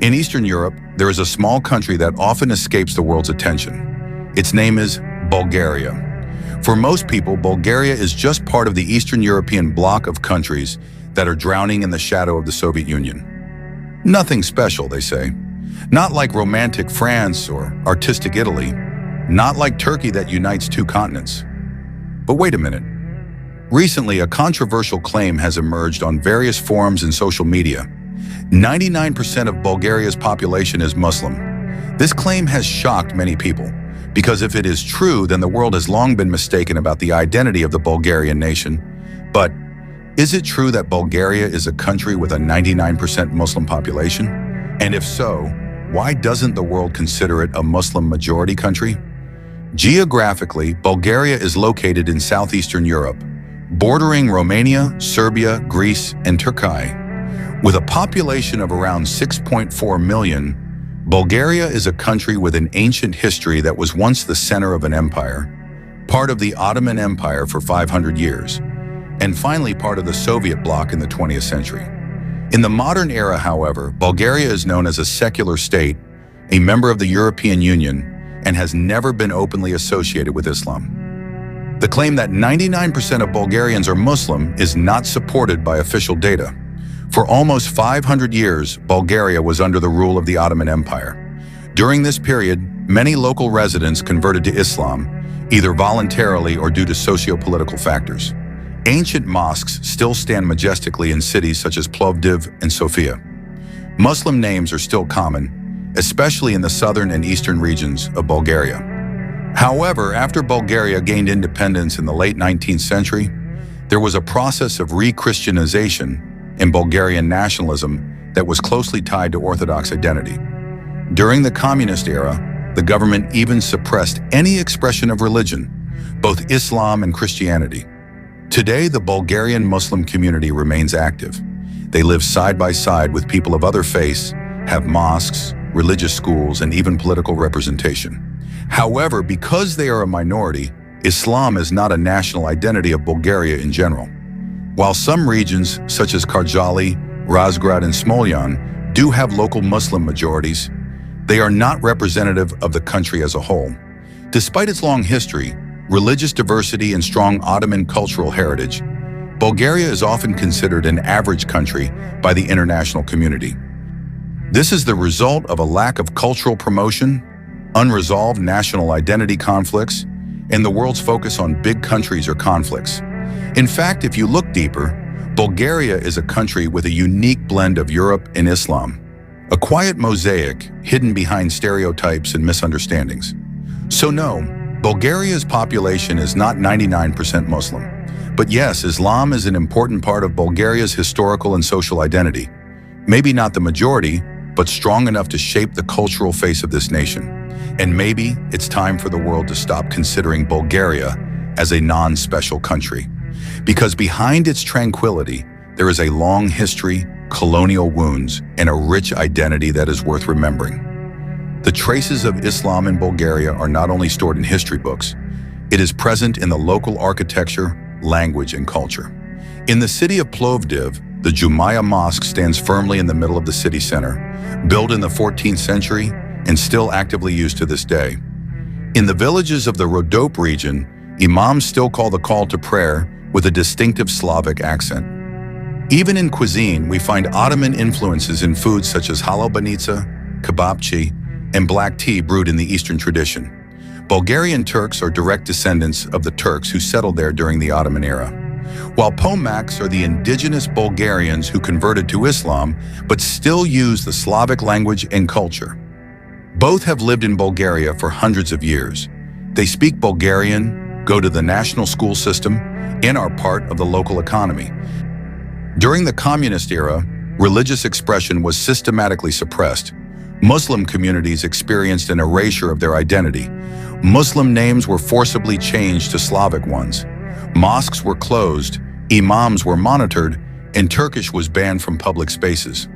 In Eastern Europe, there is a small country that often escapes the world's attention. Its name is Bulgaria. For most people, Bulgaria is just part of the Eastern European bloc of countries that are drowning in the shadow of the Soviet Union. Nothing special, they say. Not like romantic France or artistic Italy. Not like Turkey that unites two continents. But wait a minute. Recently, a controversial claim has emerged on various forums and social media. 99% of Bulgaria's population is Muslim. This claim has shocked many people, because if it is true, then the world has long been mistaken about the identity of the Bulgarian nation. But is it true that Bulgaria is a country with a 99% Muslim population? And if so, why doesn't the world consider it a Muslim majority country? Geographically, Bulgaria is located in southeastern Europe, bordering Romania, Serbia, Greece, and Turkey. With a population of around 6.4 million, Bulgaria is a country with an ancient history that was once the center of an empire, part of the Ottoman Empire for 500 years, and finally part of the Soviet bloc in the 20th century. In the modern era, however, Bulgaria is known as a secular state, a member of the European Union, and has never been openly associated with Islam. The claim that 99% of Bulgarians are Muslim is not supported by official data. For almost 500 years, Bulgaria was under the rule of the Ottoman Empire. During this period, many local residents converted to Islam, either voluntarily or due to socio-political factors. Ancient mosques still stand majestically in cities such as Plovdiv and Sofia. Muslim names are still common, especially in the southern and eastern regions of Bulgaria. However, after Bulgaria gained independence in the late 19th century, there was a process of re-Christianization and Bulgarian nationalism that was closely tied to Orthodox identity. During the communist era, the government even suppressed any expression of religion, both Islam and Christianity. Today, the Bulgarian Muslim community remains active. They live side by side with people of other faiths, have mosques, religious schools, and even political representation. However, because they are a minority, Islam is not a national identity of Bulgaria in general. While some regions, such as Karjali, Razgrad, and Smolyan, do have local Muslim majorities, they are not representative of the country as a whole. Despite its long history, religious diversity, and strong Ottoman cultural heritage, Bulgaria is often considered an average country by the international community. This is the result of a lack of cultural promotion, unresolved national identity conflicts, and the world's focus on big countries or conflicts. In fact, if you look deeper, Bulgaria is a country with a unique blend of Europe and Islam, a quiet mosaic hidden behind stereotypes and misunderstandings. So no, Bulgaria's population is not 99% Muslim. But yes, Islam is an important part of Bulgaria's historical and social identity. Maybe not the majority, but strong enough to shape the cultural face of this nation. And maybe it's time for the world to stop considering Bulgaria as a non-special country. Because behind its tranquility, there is a long history, colonial wounds, and a rich identity that is worth remembering. The traces of Islam in Bulgaria are not only stored in history books, it is present in the local architecture, language, and culture. In the city of Plovdiv, the Jumaia Mosque stands firmly in the middle of the city center, built in the 14th century and still actively used to this day. In the villages of the Rhodope region, imams still call the call to prayer with a distinctive Slavic accent. Even in cuisine, we find Ottoman influences in foods such as halabanica, kebabchi, and black tea brewed in the Eastern tradition. Bulgarian Turks are direct descendants of the Turks who settled there during the Ottoman era, while Pomaks are the indigenous Bulgarians who converted to Islam but still use the Slavic language and culture. Both have lived in Bulgaria for hundreds of years. They speak Bulgarian, go to the national school system, and are part of the local economy. During the communist era, religious expression was systematically suppressed. Muslim communities experienced an erasure of their identity. Muslim names were forcibly changed to Slavic ones. Mosques were closed, imams were monitored, and Turkish was banned from public spaces.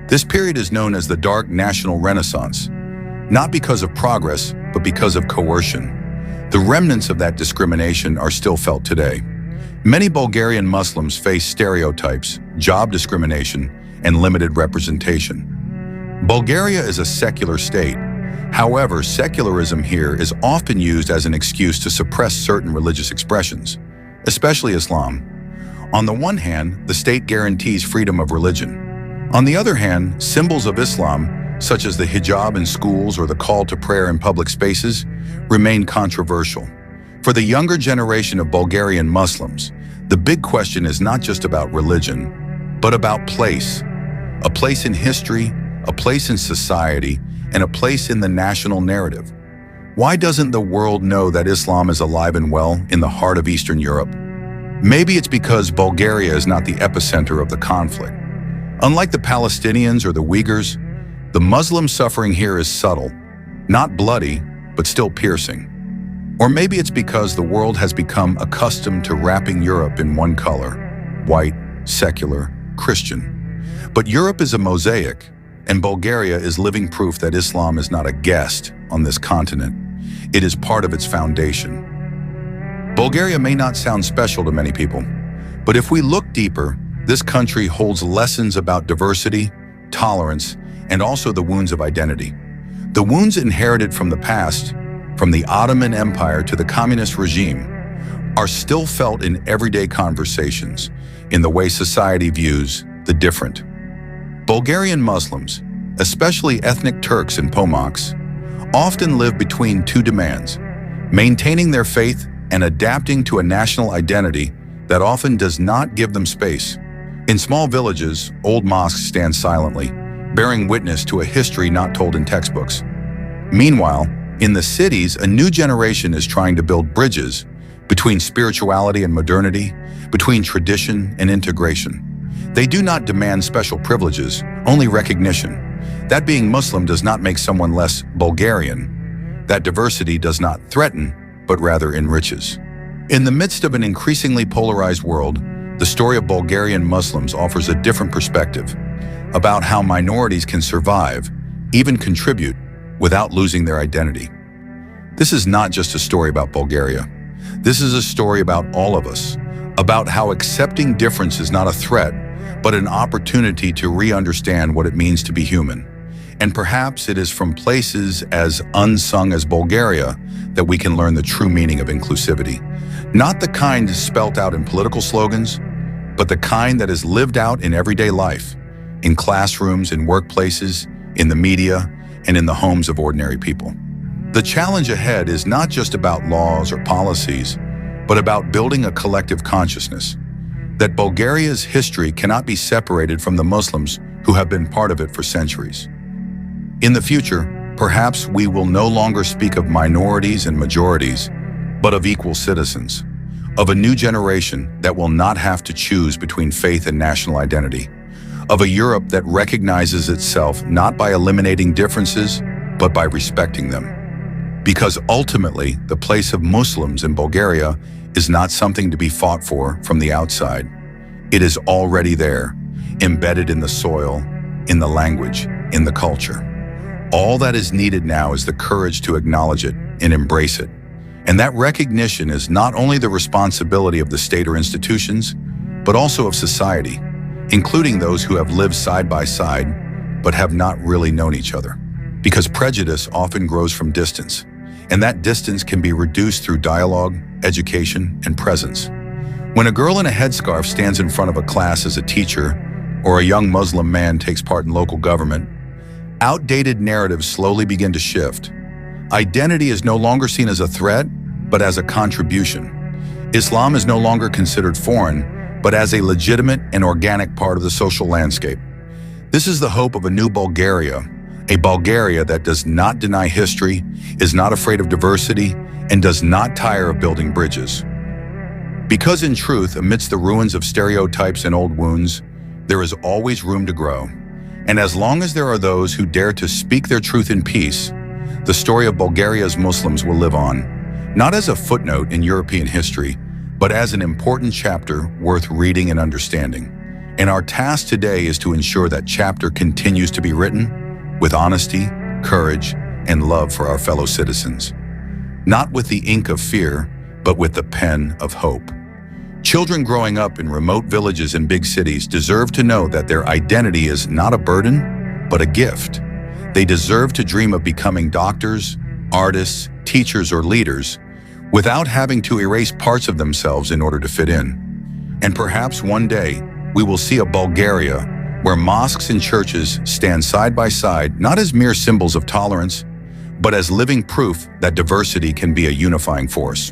This period is known as the Dark National Renaissance, not because of progress, but because of coercion. The remnants of that discrimination are still felt today. Many Bulgarian Muslims face stereotypes, job discrimination, and limited representation. Bulgaria is a secular state. However, secularism here is often used as an excuse to suppress certain religious expressions, especially Islam. On the one hand, the state guarantees freedom of religion. On the other hand, symbols of Islam, such as the hijab in schools or the call to prayer in public spaces, remain controversial. For the younger generation of Bulgarian Muslims, the big question is not just about religion, but about place. A place in history, a place in society, and a place in the national narrative. Why doesn't the world know that Islam is alive and well in the heart of Eastern Europe? Maybe it's because Bulgaria is not the epicenter of the conflict. Unlike the Palestinians or the Uyghurs, the Muslim suffering here is subtle, not bloody, but still piercing. Or maybe it's because the world has become accustomed to wrapping Europe in one color, white, secular, Christian. But Europe is a mosaic, and Bulgaria is living proof that Islam is not a guest on this continent. It is part of its foundation. Bulgaria may not sound special to many people, but if we look deeper, this country holds lessons about diversity, tolerance, and also the wounds of identity. The wounds inherited from the past, from the Ottoman Empire to the communist regime, are still felt in everyday conversations, in the way society views the different. Bulgarian Muslims, especially ethnic Turks and Pomaks, often live between two demands, maintaining their faith and adapting to a national identity that often does not give them space. In small villages, old mosques stand silently, bearing witness to a history not told in textbooks. Meanwhile, in the cities, a new generation is trying to build bridges between spirituality and modernity, between tradition and integration. They do not demand special privileges, only recognition. That being Muslim does not make someone less Bulgarian. That diversity does not threaten, but rather enriches. In the midst of an increasingly polarized world, the story of Bulgarian Muslims offers a different perspective about how minorities can survive, even contribute, without losing their identity. This is not just a story about Bulgaria. This is a story about all of us, about how accepting difference is not a threat, but an opportunity to re-understand what it means to be human. And perhaps it is from places as unsung as Bulgaria that we can learn the true meaning of inclusivity. Not the kind spelt out in political slogans, but the kind that is lived out in everyday life, in classrooms, in workplaces, in the media, and in the homes of ordinary people. The challenge ahead is not just about laws or policies, but about building a collective consciousness that Bulgaria's history cannot be separated from the Muslims who have been part of it for centuries. In the future, perhaps we will no longer speak of minorities and majorities, but of equal citizens, of a new generation that will not have to choose between faith and national identity, of a Europe that recognizes itself not by eliminating differences, but by respecting them. Because ultimately, the place of Muslims in Bulgaria is not something to be fought for from the outside. It is already there, embedded in the soil, in the language, in the culture. All that is needed now is the courage to acknowledge it and embrace it. And that recognition is not only the responsibility of the state or institutions, but also of society, including those who have lived side by side, but have not really known each other. Because prejudice often grows from distance, and that distance can be reduced through dialogue, education, and presence. When a girl in a headscarf stands in front of a class as a teacher, or a young Muslim man takes part in local government, outdated narratives slowly begin to shift. Identity is no longer seen as a threat, but as a contribution. Islam is no longer considered foreign, but as a legitimate and organic part of the social landscape. This is the hope of a new Bulgaria, a Bulgaria that does not deny history, is not afraid of diversity, and does not tire of building bridges. Because in truth, amidst the ruins of stereotypes and old wounds, there is always room to grow. And as long as there are those who dare to speak their truth in peace, the story of Bulgaria's Muslims will live on, not as a footnote in European history, but as an important chapter worth reading and understanding. And our task today is to ensure that chapter continues to be written with honesty, courage, and love for our fellow citizens. Not with the ink of fear, but with the pen of hope. Children growing up in remote villages and big cities deserve to know that their identity is not a burden, but a gift. They deserve to dream of becoming doctors, artists, teachers, or leaders without having to erase parts of themselves in order to fit in. And perhaps one day, we will see a Bulgaria where mosques and churches stand side by side, not as mere symbols of tolerance, but as living proof that diversity can be a unifying force.